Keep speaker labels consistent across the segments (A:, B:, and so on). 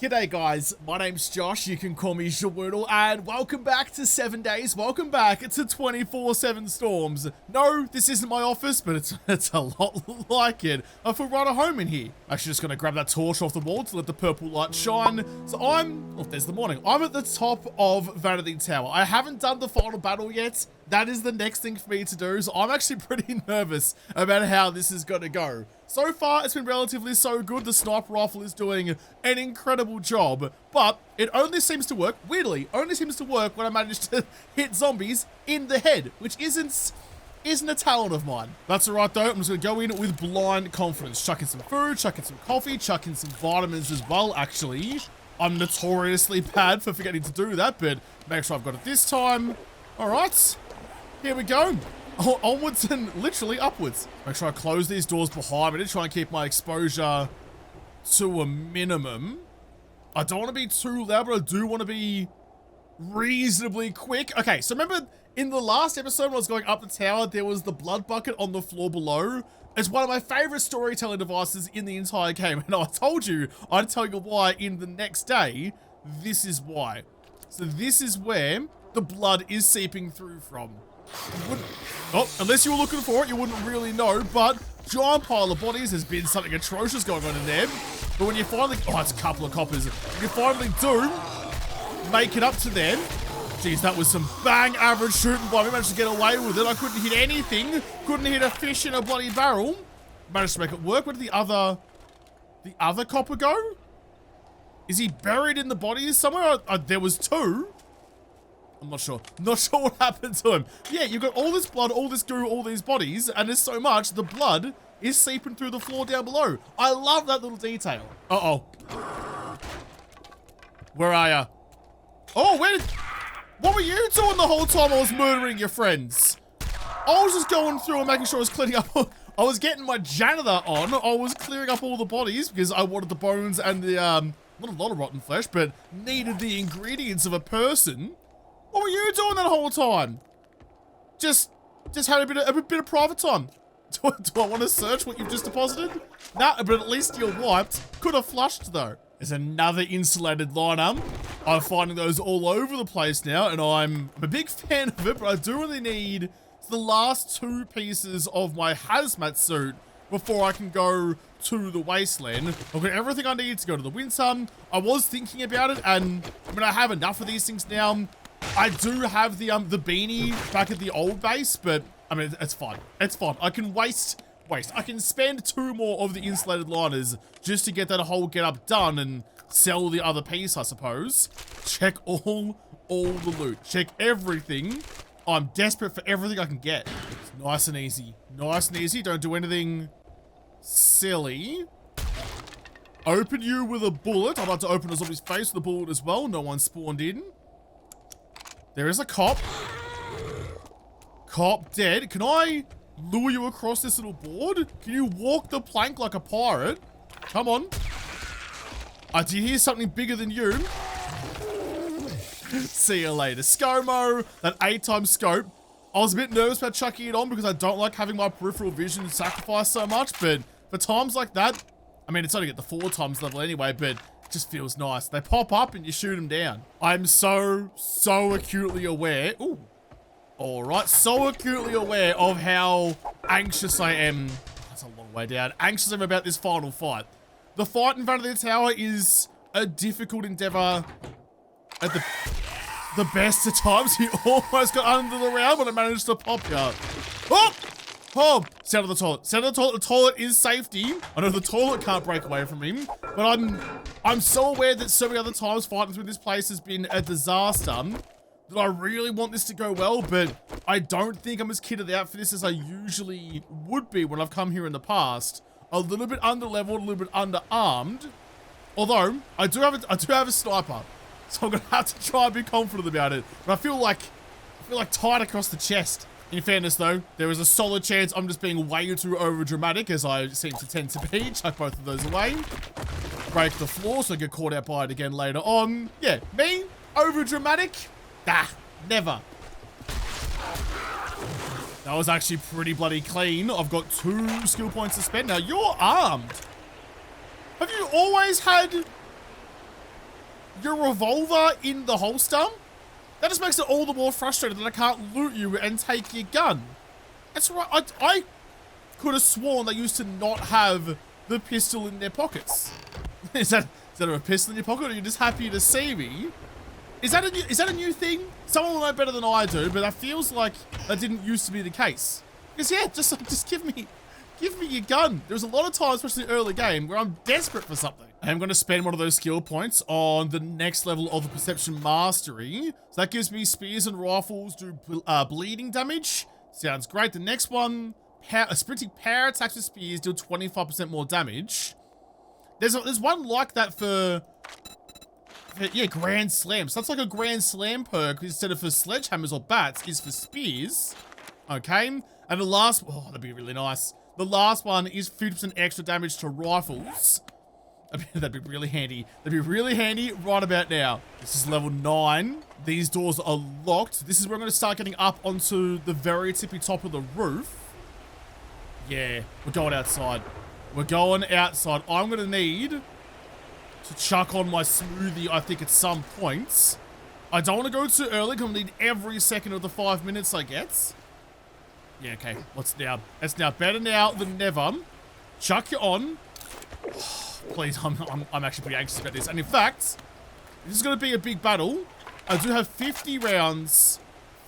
A: G'day guys, my name's Josh, you can call me JaWoodle, and welcome back to 7 days, welcome back to 24/7 Storms. No, this isn't my office, but it's a lot like it. I feel right at home in here. Actually just gonna grab that torch off the wall to let the purple light shine. So there's the morning. I'm at the top of Vanity Tower. I haven't done the final battle yet. That is the next thing for me to do, so I'm actually pretty nervous about how this is gonna go. So far, it's been relatively so good. The sniper rifle is doing an incredible job, but it only seems to work, weirdly, only seems to work when I manage to hit zombies in the head, which isn't a talent of mine. That's all right though, I'm just gonna go in with blind confidence. Chuck in some food, chuck in some coffee, chuck in some vitamins as well, actually. I'm notoriously bad for forgetting to do that, but make sure I've got it this time. All right, here we go. Onwards and literally upwards. Make sure I close these doors behind me to try and keep my exposure to a minimum. I don't want to be too loud, but I do want to be reasonably quick. Okay, so remember in the last episode when I was going up the tower, there was the blood bucket on the floor below. It's one of my favorite storytelling devices in the entire game, and I told you I'd tell you why in the next day. This is why. So this is where the blood is seeping through from. Unless you were looking for it, you wouldn't really know, but giant pile of bodies, has been something atrocious going on in there. But when you finally, it's a couple of coppers. When you finally do make it up to them, geez, that was some bang average shooting by me. Managed to get away with it. I couldn't hit anything. Couldn't hit a fish in a bloody barrel. Managed to make it work. Where did the other copper go? Is he buried in the bodies somewhere? There was two. I'm not sure. Not sure what happened to him. Yeah, you've got all this blood, all this goo, all these bodies, and there's so much, the blood is seeping through the floor down below. I love that little detail. Uh-oh. Where are ya? Oh, what were you doing the whole time I was murdering your friends? I was just going through and making sure I was cleaning up. I was getting my janitor on. I was clearing up all the bodies because I wanted the bones and the, not a lot of rotten flesh, but needed the ingredients of a person. What were you doing that whole time? Just had a bit of private time. Do I want to search what you've just deposited? Nah, but at least you're wiped. Could have flushed though. There's another insulated liner. I'm finding those all over the place now, and I'm a big fan of it, but I do really need the last two pieces of my hazmat suit before I can go to the wasteland. I've got everything I need to go to the winter. I was thinking about it, and I mean, I have enough of these things now. I do have the beanie back at the old base, but I mean, it's fine. It's fine. I can waste. I can spend two more of the insulated liners just to get that whole getup done and sell the other piece, I suppose. Check all the loot. Check everything. I'm desperate for everything I can get. It's nice and easy. Nice and easy. Don't do anything silly. Open you with a bullet. I'm about to open a zombie's face with a bullet as well. No one spawned in. There is a cop. Cop dead. Can I lure you across this little board? Can you walk the plank like a pirate? Come on. I did hear something bigger than you. See you later. ScoMo, that 8-time scope. I was a bit nervous about chucking it on because I don't like having my peripheral vision sacrificed so much, but for times like that, I mean, it's only at the 4 times level anyway, but just feels nice. They pop up and you shoot them down. I'm so acutely aware. Ooh. All right. So acutely aware of how anxious I am. That's a long way down. Anxious I am about this final fight. The fight in front of the tower is a difficult endeavor at the best of times. He almost got under the round, but I managed to pop you. Oh! Oh, sound of the toilet. Sound of the toilet. The toilet is safety. I know the toilet can't break away from him, but I'm so aware that so many other times fighting through this place has been a disaster that I really want this to go well, but I don't think I'm as kitted out for this as I usually would be when I've come here in the past. A little bit under-leveled, a little bit under-armed. Although, I do have a sniper, so I'm gonna have to try and be confident about it. But I feel like tight across the chest. In fairness though, there is a solid chance I'm just being way too over-dramatic, as I seem to tend to be. Chuck both of those away. Break the floor so I get caught out by it again later on. Yeah, me? Over-dramatic? Nah, never. That was actually pretty bloody clean. I've got 2 skill points to spend. Now, you're armed. Have you always had your revolver in the holster, that just makes it all the more frustrating that I can't loot you and take your gun. That's right. I could have sworn they used to not have the pistol in their pockets. Is that a pistol in your pocket, or are you just happy to see me? Is that a new thing? Someone will know better than I do, but that feels like that didn't used to be the case. Because yeah, just give me your gun. There was a lot of times, especially early game, where I'm desperate for something. I'm going to spend one of those skill points on the next level of the Perception Mastery. So that gives me spears and rifles do bleeding damage. Sounds great. The next one, sprinting power attacks with spears deal 25% more damage. There's one like that for yeah, Grand Slam. So that's like a Grand Slam perk instead of for sledgehammers or bats is for spears. Okay. And the last, oh, that'd be really nice. The last one is 50% extra damage to rifles. That'd be really handy. That'd be really handy right about now. This is level 9. These doors are locked. This is where I'm going to start getting up onto the very tippy top of the roof. Yeah, we're going outside. We're going outside. I'm going to need to chuck on my smoothie, I think, at some point. I don't want to go too early because I'll need every second of the 5 minutes I get. Yeah, okay. What's now? It's now better now than never. Chuck you on. Please, I'm actually pretty anxious about this. And in fact, this is going to be a big battle. I do have 50 rounds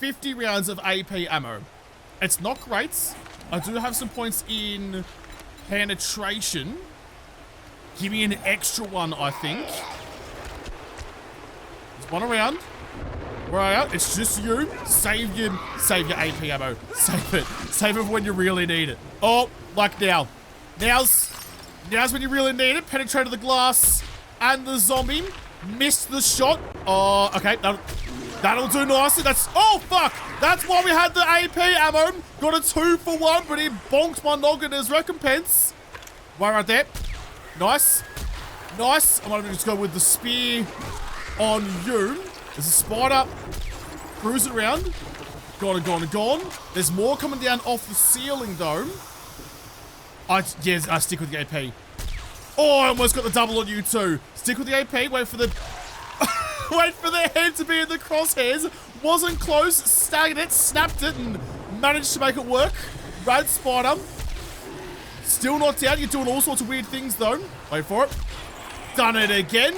A: of AP ammo. It's not great. I do have some points in penetration. Give me an extra one, I think. There's one around. Where are you? It's just you. Save your AP ammo. Save it. Save it for when you really need it. Oh, like now. Now's when you really need it. Penetrated the glass and the zombie. Missed the shot. Oh, okay. That'll do nicely. Oh, fuck. That's why we had the AP ammo. Got a 2-for-1, but he bonked my noggin as recompense. Right there. Nice. Nice. I might just go with the spear on you. There's a spider cruising around. Gone. There's more coming down off the ceiling, though. I stick with the AP. Oh, I almost got the double on you too. Stick with the AP. Wait for the wait for the head to be in the crosshairs. Wasn't close. Staggered it, snapped it, and managed to make it work. Rad spider. Still not down. You're doing all sorts of weird things though. Wait for it. Done it again.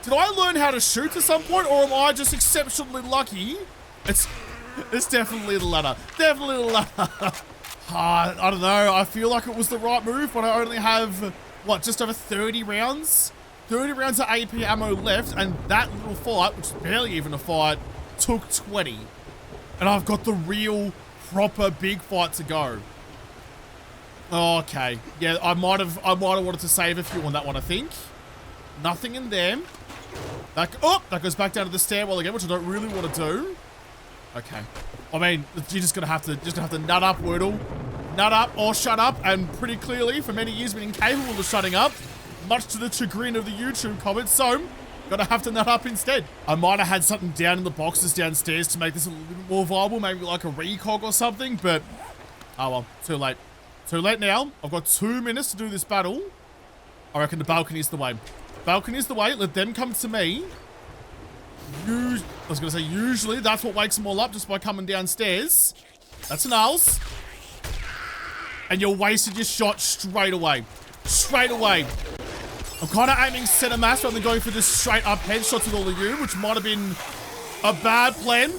A: Did I learn how to shoot at some point, or am I just exceptionally lucky? It's definitely the latter. Definitely the latter. I don't know. I feel like it was the right move, but I only have, what, just over 30 rounds? 30 rounds of AP ammo left, and that little fight, which is barely even a fight, took 20. And I've got the real, proper big fight to go. Okay. Yeah, I might have wanted to save a few on that one, I think. Nothing in there. That goes back down to the stairwell again, which I don't really want to do. Okay. I mean, you're just gonna have to nut up, Wordle. Nut up or shut up, and pretty clearly, for many years, been incapable of shutting up, much to the chagrin of the YouTube comments, so gonna have to nut up instead. I might have had something down in the boxes downstairs to make this a little bit more viable, maybe like a recog or something, but oh well, too late. Too late now. I've got 2 minutes to do this battle. I reckon the balcony's the way. Balcony's the way. Let them come to me. I was going to say, usually that's what wakes them all up, just by coming downstairs. That's an L's. And you wasted your shot straight away. Straight away. I'm kind of aiming center mass rather than going for just straight up headshots with all of you, which might have been a bad plan.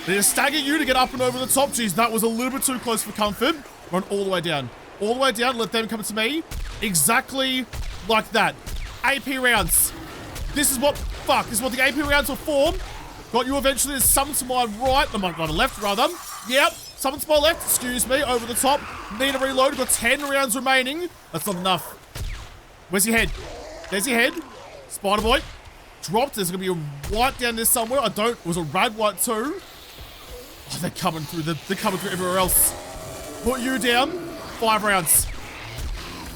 A: They're to stagger you to get up and over the top. Jeez, that was a little bit too close for comfort. Run all the way down. All the way down. Let them come to me. Exactly like that. AP rounds. This is what the AP rounds were for. Got you eventually. There's some to my right. My left, rather. Yep. Some to my left. Excuse me. Over the top. Need a reload. Got 10 rounds remaining. That's not enough. Where's your head? There's your head. Spider boy. Dropped. There's going to be a white down there somewhere. It was a rad white too. Oh, they're coming through. They're coming through everywhere else. Put you down. 5 rounds.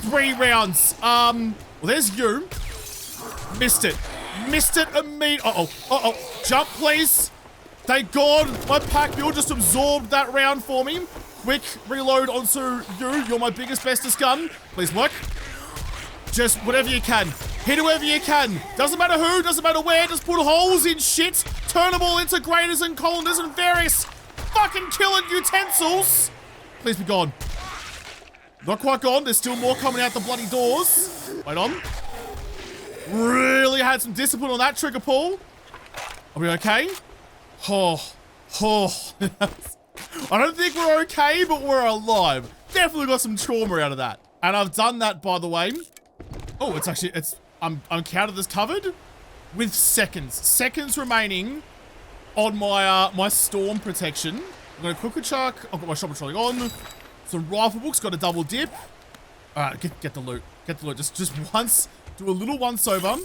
A: 3 rounds. Well, there's you. Missed it. Missed it immediately. Uh-oh. Jump, please. Thank God my pack mule just absorbed that round for me. Quick reload onto you. You're my biggest, bestest gun. Please work. Just whatever you can. Hit whoever you can. Doesn't matter who, doesn't matter where. Just put holes in shit. Turn them all into graters and colanders and various fucking killing utensils. Please be gone. Not quite gone. There's still more coming out the bloody doors. Wait on. Really had some discipline on that trigger pull. Are we okay? Oh. I don't think we're okay, but we're alive. Definitely got some trauma out of that. And I've done that, by the way. Oh, I'm counted as covered with seconds. Seconds remaining on my my storm protection. I'm gonna cook a chuck. I've got my shopper trolley on. Some rifle books, got a double dip. Alright, get the loot. Get the loot. Just once, do a little once over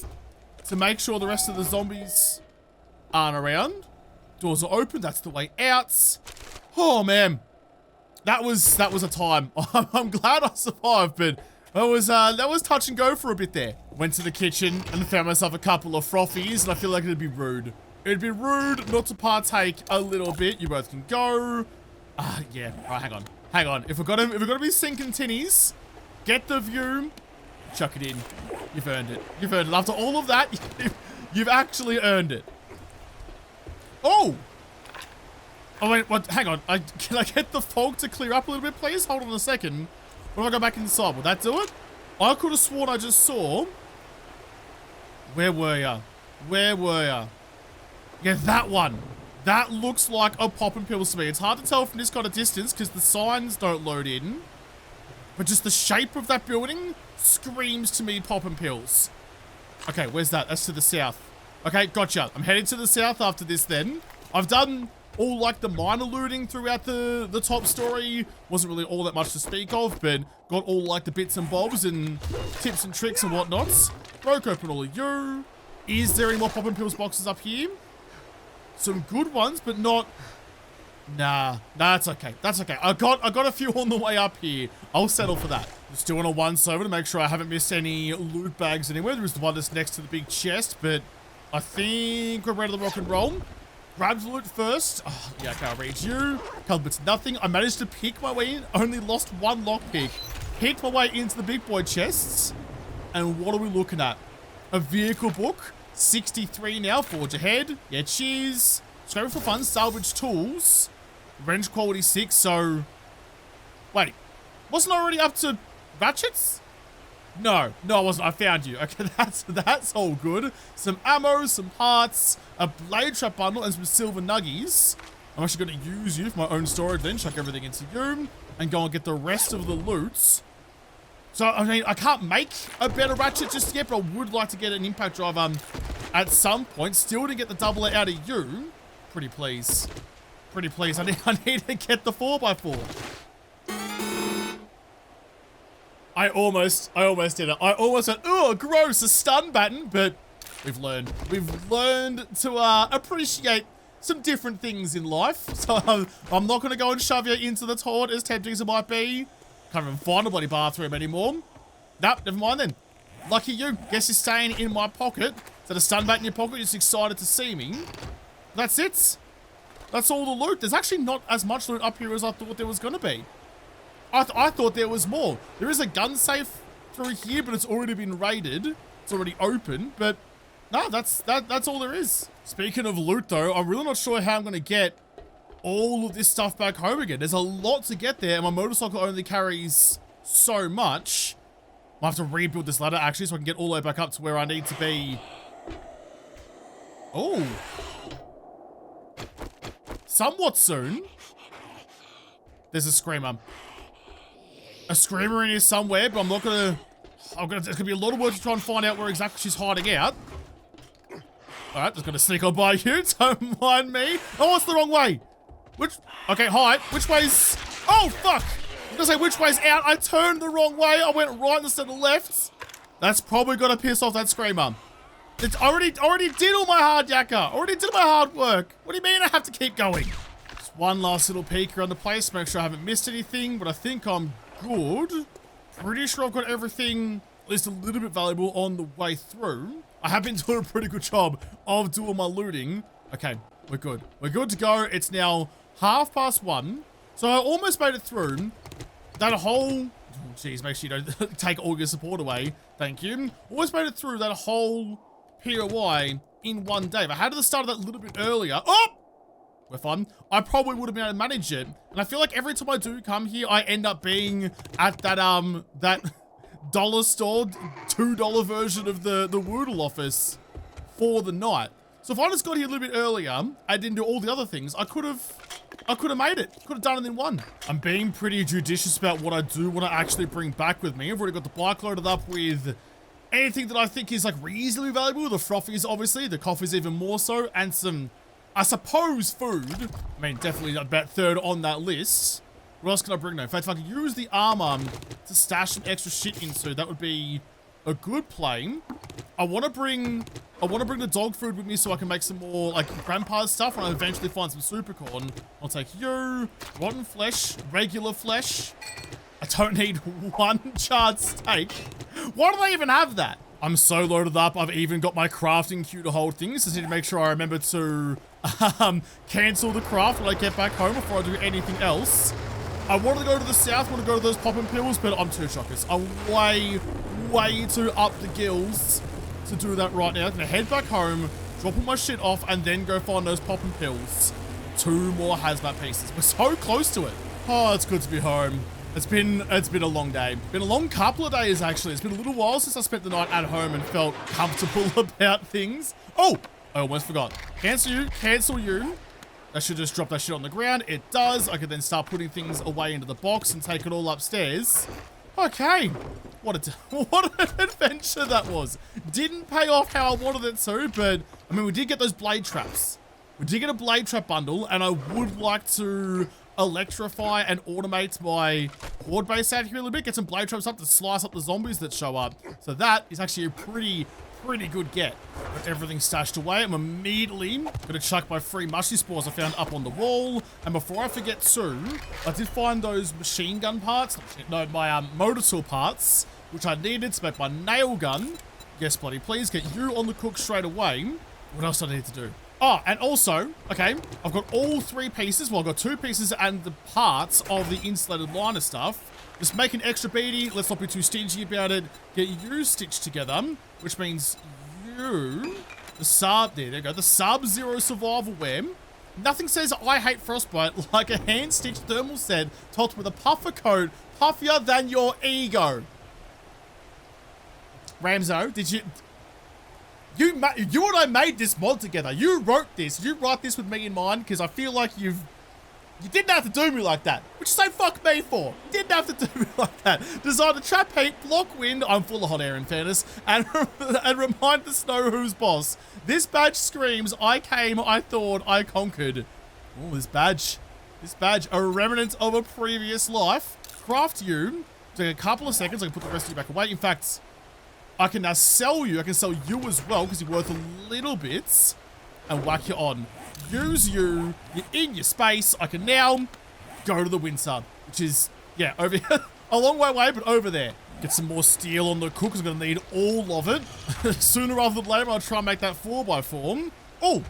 A: to make sure the rest of the zombies aren't around. Doors are open, that's the way out. Oh man. That was a time. I'm glad I survived, but that was touch and go for a bit there. Went to the kitchen and found myself a couple of frothies, and I feel like it'd be rude. It'd be rude not to partake a little bit. You both can go. Yeah. All right, hang on. If we're gonna be sinking tinnies, get the view, chuck it in. You've earned it. You've earned it. After all of that, you've actually earned it. Oh! Oh wait, what? Hang on. Can I get the fog to clear up a little bit, please? Hold on a second. What if I go back inside? Will that do it? I could have sworn I just saw. Where were ya? Where were ya? Yeah, that one. That looks like a pop and pills to me. It's hard to tell from this kind of distance because the signs don't load in. But just the shape of that building screams to me pop and pills. Okay, where's that? That's to the south. Okay, gotcha. I'm heading to the south after this then. I've done all like the minor looting throughout the top story. Wasn't really all that much to speak of, but got all like the bits and bobs and tips and tricks and whatnots. Broke open all of you. Is there any more pop and pills boxes up here? Some good ones, but not... Nah, that's okay. That's okay. I got a few on the way up here. I'll settle for that. Just doing a once over to make sure I haven't missed any loot bags anywhere. There was the one that's next to the big chest, but I think we're ready to rock and roll. Grab the loot first. Oh, yeah, okay, I'll read you. Couple bits, nothing. I managed to peek my way in. Only lost one lockpick. Peeked my way into the big boy chests. And what are we looking at? A vehicle book. 63 now. Forge ahead. Yeah, cheers. Scraping for fun. Salvage tools. Wrench quality 6. So, wait. Wasn't I already up to ratchets? No, I wasn't. I found you. Okay, that's all good. Some ammo, some parts, a blade trap bundle, and some silver nuggies. I'm actually going to use you for my own storage then. Chuck everything into you and go and get the rest of the loot. So, I mean, I can't make a better ratchet just yet, but I would like to get an impact drive at some point. Still to get the double out of you. Pretty please. Pretty please. I need to get the 4x4. I almost did it. I almost went, oh, gross, a stun baton, but we've learned. We've learned to appreciate some different things in life. So I'm not going to go and shove you into the toilet as tempting as it might be. Can't even find a bloody bathroom anymore. Nope, never mind then. Lucky you. Guess you're staying in my pocket. Is that a stun bat in your pocket? You're just excited to see me. That's it. That's all the loot. There's actually not as much loot up here as I thought there was going to be. I thought there was more. There is a gun safe through here, but it's already been raided. It's already open, but no, that's all there is. Speaking of loot though, I'm really not sure how I'm going to get all of this stuff back home again. There's a lot to get there, and my motorcycle only carries so much. I'll have to rebuild this ladder actually so I can get all the way back up to where I need to be. Oh. Somewhat soon. There's a screamer. A screamer in here somewhere, but I'm not gonna... There's gonna be a lot of work to try and find out where exactly she's hiding out. Alright, just gonna sneak on by you, don't mind me. Oh, it's the wrong way. Okay, hi. Which way's... Oh, fuck! I'm gonna say which way's out. I turned the wrong way. I went right instead of left. That's probably gonna piss off that screamer. It's already did all my hard yakka. Already did my hard work. What do you mean I have to keep going? Just one last little peek around the place, make sure I haven't missed anything, but I think I'm good. Pretty sure I've got everything at least a little bit valuable on the way through. I have been doing a pretty good job of doing my looting. Okay, we're good. We're good to go. It's now 1:30. So I almost made it through that whole Jeez, make sure you don't take all your support away. Thank you. Always made it through that whole POI in one day. If I had to start that a little bit earlier, we're fine. I probably would have been able to manage it. And I feel like every time I do come here, I end up being at that dollar store, $2 version of the JaWoodle office for the night. So if I just got here a little bit earlier, I didn't do all the other things, I could have made it. Could have done it in one. I'm being pretty judicious about what I do want to actually bring back with me. I've already got the bike loaded up with anything that I think is like reasonably valuable. The frothies, obviously, the coffees even more so, and some, I suppose, food. I mean, definitely about third on that list. What else can I bring though? In fact, if I could use the armor to stash some extra shit into, that would be a good play. I want to bring the dog food with me so I can make some more like grandpa's stuff when I eventually find some super corn. I'll take you, rotten flesh, regular flesh. I don't need one charred steak. Why do they even have that? I'm so loaded up. I've even got my crafting queue to hold things. Just need to make sure I remember to cancel the craft when I get back home before I do anything else. I wanted to go to the south, want to go to those poppin' pills, but I'm too shockers. I'm way too up the gills to do that right now. I'm gonna head back home, drop all my shit off, and then go find those poppin' pills. 2 more hazmat pieces. We're so close to it. Oh, it's good to be home. It's been a long day. Been a long couple of days, actually. It's been a little while since I spent the night at home and felt comfortable about things. Oh, I almost forgot. Cancel you. That should just drop that shit on the ground. It does. I could then start putting things away into the box and take it all upstairs. Okay. What an adventure that was. Didn't pay off how I wanted it to, but I mean, we did get those blade traps. We did get a blade trap bundle, and I would like to electrify and automate my horde base out here a little bit. Get some blade traps up to slice up the zombies that show up. So that is actually a pretty good get. Got everything stashed away. I'm immediately gonna chuck my free mushy spores I found up on the wall. And before I forget too, I did find those machine gun parts. No, my motor tool parts, which I needed to make my nail gun. Yes, bloody please, get you on the cook straight away. What else do I need to do? Oh, and also, okay, I've got all 3 pieces. Well, I've got 2 pieces and the parts of the insulated liner stuff. Just make an extra beady. Let's not be too stingy about it. Get you stitched together, which means you, the Sub-Zero survival wear. Nothing says I hate frostbite like a hand-stitched thermal set topped with a puffer coat, puffier than your ego. Ramsay, did you... You and I made this mod together. You wrote this. Did you write this with me in mind? Because I feel like you didn't have to do me like that. Which you say fuck me for? You didn't have to do me like that. Design to trap heat, block wind. I'm full of hot air in fairness. And remind the snow who's boss. This badge screams, I came, I thought, I conquered. Oh, this badge. A remnant of a previous life. Craft you. Take a couple of seconds. I can put the rest of you back away. In fact, I can now sell you. I can sell you as well because you're worth a little bit. And whack you on. Use you. You're in your space. I can now go to the wind sub, which is, yeah, over here. A long way away, but over there. Get some more steel on the cook. I'm going to need all of it. Sooner rather than later, I'll try and make that 4x4. Oh,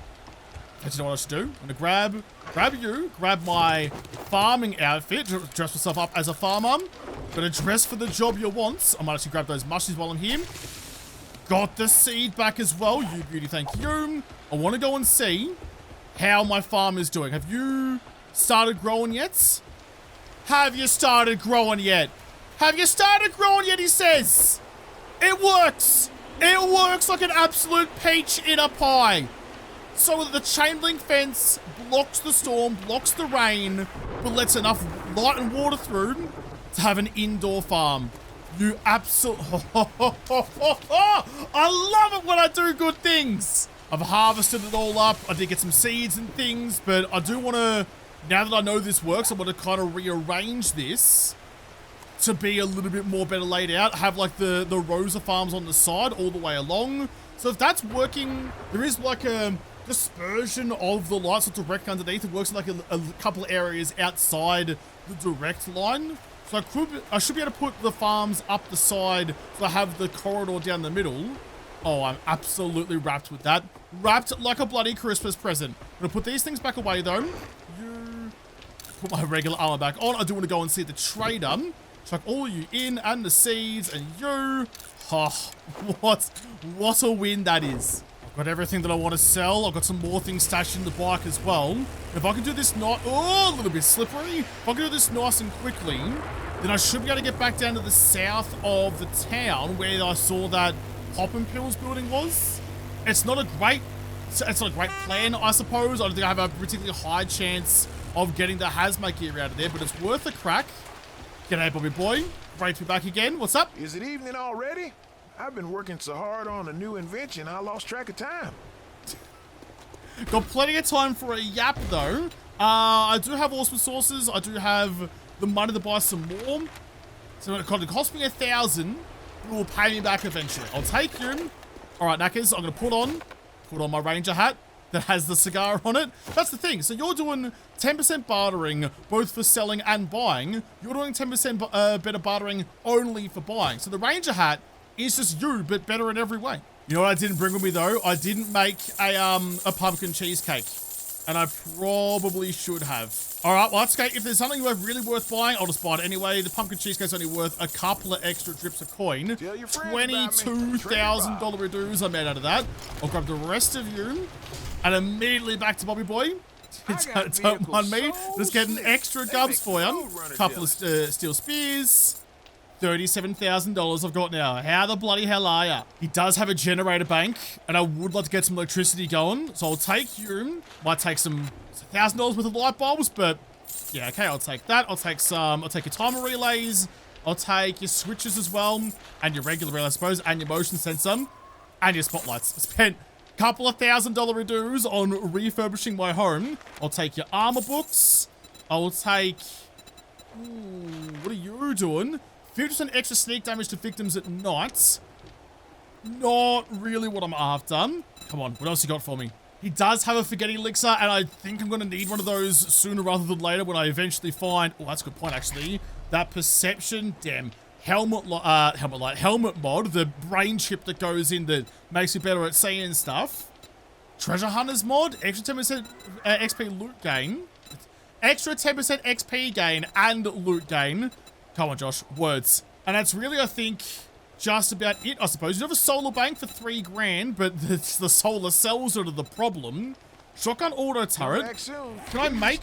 A: you know what I should do? I'm going to grab you, grab my farming outfit, dress myself up as a farmer. Going to dress for the job you want. I might actually grab those mushies while I'm here. Got the seed back as well. You beauty, thank you. I want to go and see how my farm is doing. Have you started growing yet? Have you started growing yet? Have you started growing yet, he says? It works. It works like an absolute peach in a pie. So the chain link fence blocks the storm, blocks the rain, but lets enough light and water through to have an indoor farm. You absolutely... I love it when I do good things. I've harvested it all up. I did get some seeds and things, but I do want to, now that I know this works, I want to kind of rearrange this to be a little bit more better laid out. Have like the rows of farms on the side all the way along. So if that's working, there is like a dispersion of the lights so direct underneath. It works in like a couple of areas outside the direct line. So I should be able to put the farms up the side so I have the corridor down the middle. Oh, I'm absolutely wrapped with that. Wrapped like a bloody Christmas present. I'm gonna put these things back away though. You put my regular armor back on. I do want to go and see the trader. Chuck all of you in, and the seeds, and you. Oh, what a win that is. I've got everything that I want to sell. I've got some more things stashed in the bike as well. If I can do this not, a little bit slippery. If I can do this nice and quickly, then I should be able to get back down to the south of the town where I saw that Pop and Pills building was. It's not a great plan, I suppose. I don't think I have a particularly high chance of getting the hazmat gear out of there, but it's worth a crack. G'day, Bobby boy. Great to be back again. What's up?
B: Is it evening already? I've been working so hard on a new invention, I lost track of time.
A: Got plenty of time for a yap, though. I do have awesome sources. I do have the money to buy some more. So it cost me 1,000. It will pay me back eventually. I'll take you. All right, Knackers, I'm going to put on my ranger hat that has the cigar on it. That's the thing. So you're doing 10% bartering, both for selling and buying. You're doing 10% better bartering only for buying. So the ranger hat is just you, but better in every way. You know what I didn't bring with me, though? I didn't make a pumpkin cheesecake. And I probably should have. All right, well, that's okay. If there's something really worth buying, I'll just buy it anyway. The pumpkin cheesecake's only worth a couple of extra drips of coin. $22,000 dues I made out of that. I'll grab the rest of you and immediately back to Bobby Boy. Don't mind me. Just getting extra gubs for you. Couple of steel spears. $37,000 I've got now. How the bloody hell are ya? He does have a generator bank, and I would like to get some electricity going. So I'll take you. Might take some $1,000 worth of light bulbs, but yeah, okay, I'll take that. I'll take your timer relays. I'll take your switches as well, and your regular relay, I suppose, and your motion sensor, and your spotlights. I spent a couple of $1,000 dues on refurbishing my home. I'll take your armor books. I will take. What are you doing? 50% extra sneak damage to victims at night. Not really what I'm after. Come on, what else you got for me? He does have a forgetting elixir, and I think I'm going to need one of those sooner rather than later when I eventually find... Oh, that's a good point, actually. That perception, damn, helmet mod, the brain chip that goes in that makes you better at seeing stuff. Treasure Hunters mod, extra 10% XP loot gain. Extra 10% XP gain and loot gain. Come on, Josh. Words. And that's really, I think, just about it, I suppose. You have a solar bank for $3,000, but it's the solar cells that are the problem. Shotgun auto turret. Can I make?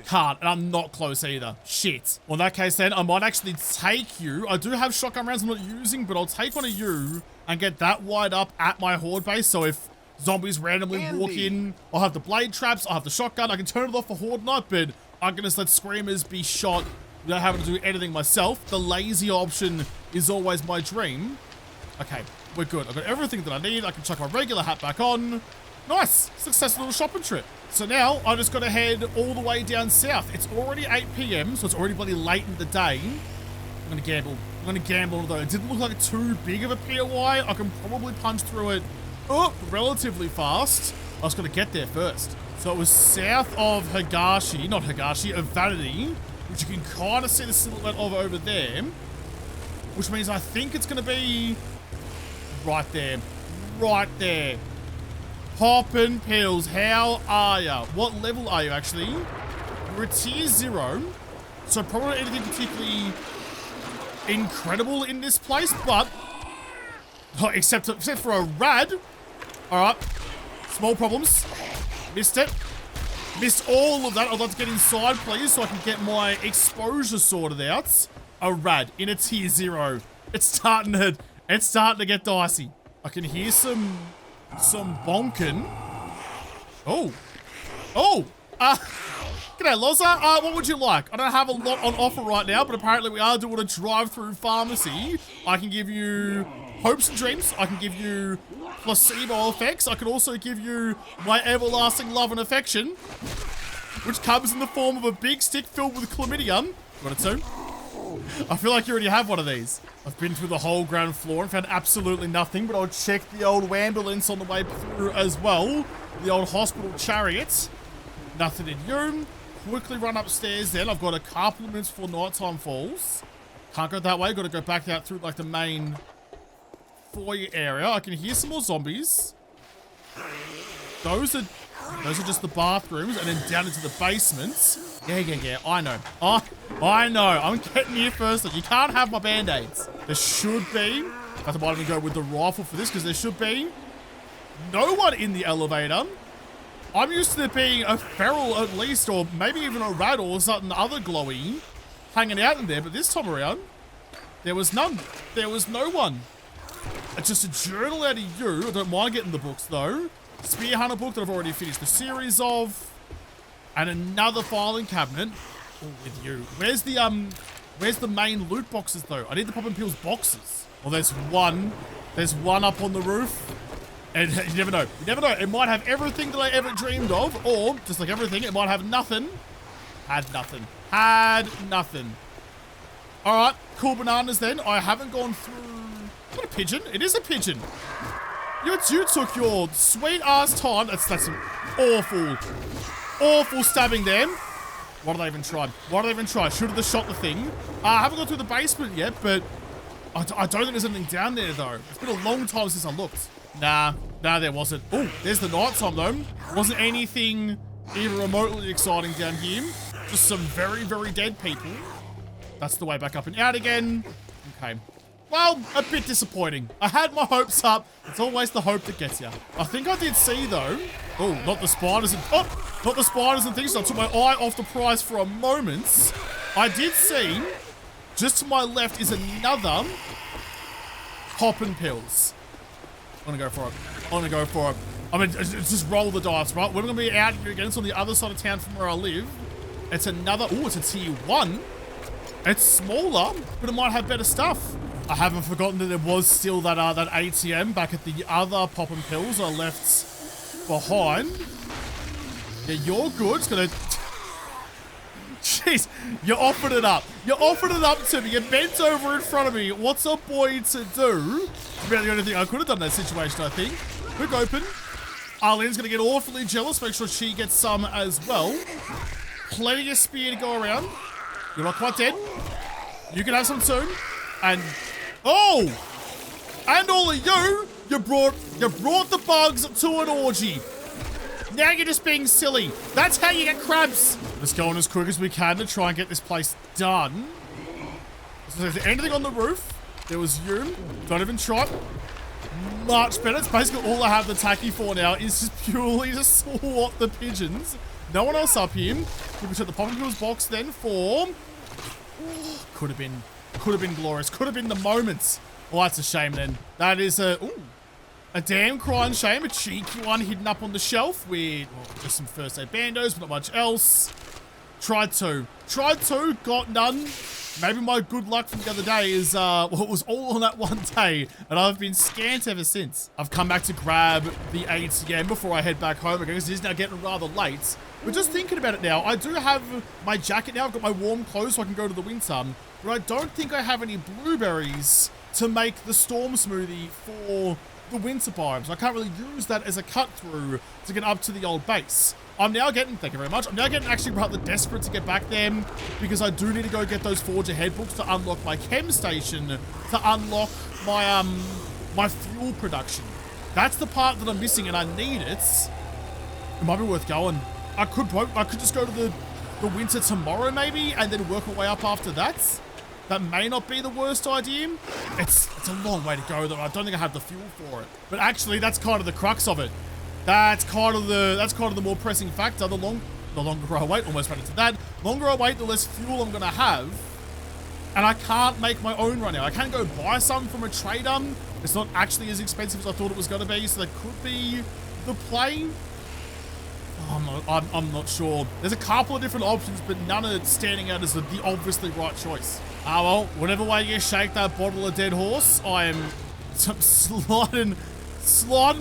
A: Can't, and I'm not close either. Shit. Well, in that case, then, I might actually take you. I do have shotgun rounds I'm not using, but I'll take one of you and get that wired up at my horde base. So if zombies randomly walk in, I'll have the blade traps, I'll have the shotgun. I can turn it off for horde night, but I'm going to let screamers be shot without having to do anything myself. The lazy option is always my dream. Okay, we're good. I've got everything that I need. I can chuck my regular hat back on. Nice. Successful little shopping trip. So now I just got to head all the way down south. It's already 8 p.m, so it's already bloody late in the day. I'm going to gamble. I'm going to gamble, although it didn't look like too big of a POI. I can probably punch through it relatively fast. I was going to get there first. So it was south of of Vanity, which you can kind of see the silhouette of over there, which means I think it's going to be right there. Poppin' pills, how are ya? What level are you, actually? You're a tier 0, so probably not anything particularly incredible in this place, but except for a rad. All right, small problems. Missed it. Missed all of that. I'd like to get inside, please, so I can get my exposure sorted out. A rad in a tier 0. It's starting to get dicey. I can hear some bonking. Oh. G'day, Loza. What would you like? I don't have a lot on offer right now, but apparently we are doing a drive-through pharmacy. I can give you hopes and dreams. I can give you placebo effects. I can also give you my everlasting love and affection, which comes in the form of a big stick filled with chlamydia. Got it too? I feel like you already have one of these. I've been through the whole ground floor and found absolutely nothing, but I'll check the old ambulance on the way through as well. The old hospital chariot. Nothing in you. Quickly run upstairs then. I've got a couple of minutes before nighttime falls. Can't go that way. Got to go back out through like the main foyer area. I can hear some more zombies. Those are just the bathrooms, and then down into the basement. Yeah, I know. I know. I'm getting here first. You can't have my band-aids. There should be. I might even go with the rifle for this because there should be no one in the elevator. I'm used to there being a feral at least, or maybe even a rat or something other glowy hanging out in there. But this time around, there was none. There was no one. It's just a journal out of you. I don't mind getting the books though. Spear Hunter book that I've already finished the series of. And another filing cabinet. Oh, with you. Where's the main loot boxes though? I need the Pop and Peel's boxes. Well, there's one. There's one up on the roof. And you never know. You never know. It might have everything that I ever dreamed of. Or, just like everything, it might have nothing. Had nothing. Had nothing. Alright. Cool bananas then. I haven't gone through... Is that a pigeon? It is a pigeon. You took your sweet ass time. That's some awful stabbing there. Why did I even try? Why did I even try? Should have shot the thing. I haven't gone through the basement yet, but I don't think there's anything down there though. It's been a long time since I looked. Nah, there wasn't. Oh, there's the nighttime though. Wasn't anything even remotely exciting down here. Just some very, very dead people. That's the way back up and out again. Okay. Well, a bit disappointing. I had my hopes up. It's always the hope that gets you. I think I did see though. Oh, not the spiders and not the spiders and things. So I took my eye off the prize for a moment. I did see, just to my left is another Pop and Pills. I'm gonna go for it. I'm gonna go for it. I mean, just roll the dice, right? We're gonna be out here again. It's on the other side of town from where I live. It's another. Oh, it's a tier 1. It's smaller, but it might have better stuff. I haven't forgotten that there was still that ATM back at the other Pop and Pills I left behind. Yeah, you're good. It's gonna... Jeez, you offered it up. You offered it up to me. You bent over in front of me. What's a boy to do? About the only thing I could have done in that situation, I think. Quick open. Arlene's gonna get awfully jealous. Make sure she gets some as well. Plenty of spear to go around. You're not quite dead. You can have some soon. And... Oh! And all of you brought the bugs to an orgy. Now you're just being silly. That's how you get crabs. Let's go on as quick as we can to try and get this place done. So is there anything on the roof? There was you. Don't even try. Much better. It's basically all I have the tacky for now is just purely to swat the pigeons. No one else up here. We took the Pop and Pills box then for... Could have been glorious. Could have been the moments. Well, that's a shame then. That is a damn crying shame. A cheeky one hidden up on the shelf with just some first aid bandos, but not much else. Tried to, got none. Maybe my good luck from the other day is, well, it was all on that one day, and I've been scant ever since. I've come back to grab the ATM before I head back home again, because it is now getting rather late. But just thinking about it now, I do have my jacket now. I've got my warm clothes so I can go to the winter. But I don't think I have any blueberries to make the storm smoothie for the winter biomes. I can't really use that as a cut through to get up to the old base. I'm now getting, thank you very much, I'm now getting actually rather desperate to get back there because I do need to go get those Forge Ahead books to unlock my chem station, to unlock my my fuel production. That's the part that I'm missing and I need it. It might be worth going. I could just go to the winter tomorrow maybe and then work my way up after that. That may not be the worst idea. It's a long way to go though. I don't think I have the fuel for it. But actually that's kind of the crux of it. That's kind of the more pressing factor. The longer I wait, almost ran into that. The longer I wait, the less fuel I'm gonna have. And I can't make my own right now. I can go buy some from a trader. It's not actually as expensive as I thought it was gonna be, so that could be the play. I'm not sure. There's a couple of different options, but none are standing out as the obviously right choice. Ah, well, whatever way you shake that bottle of dead horse, I am sliding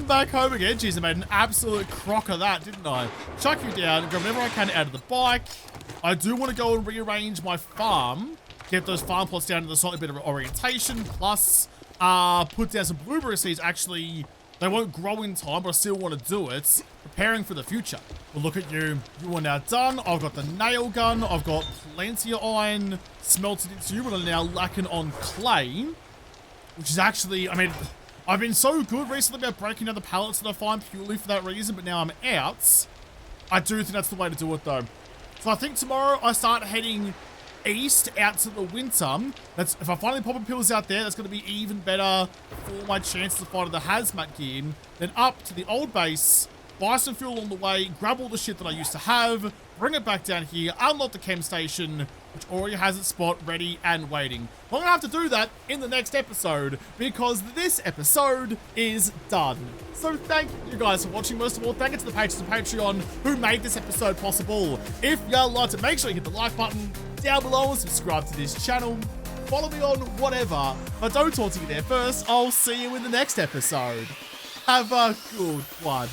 A: back home again. Jeez, I made an absolute crock of that, didn't I? Chuck you down, grab whatever I can out of the bike. I do want to go and rearrange my farm, get those farm plots down to the slightly better orientation, plus put down some blueberry seeds. Actually, they won't grow in time, but I still want to do it. Preparing for the future. Well, look at you. You are now done. I've got the nail gun. I've got plenty of iron smelted into you, but I'm now lacking on clay, which is actually, I mean, I've been so good recently about breaking down the pallets that I find purely for that reason, but now I'm out. I do think that's the way to do it, though. So I think tomorrow I start heading east out to the winter. That's if I find any popping pills out there, that's going to be even better for my chances of finding the hazmat gear. Then up to the old base, buy some fuel on the way, grab all the shit that I used to have, bring it back down here, unlock the chem station, which already has its spot ready and waiting. I'm going to have to do that in the next episode because this episode is done. So thank you guys for watching. Most of all, thank you to the patrons of Patreon who made this episode possible. If you liked it, make sure you hit the like button down below and subscribe to this channel. Follow me on whatever, but don't talk to you there first. I'll see you in the next episode. Have a good one.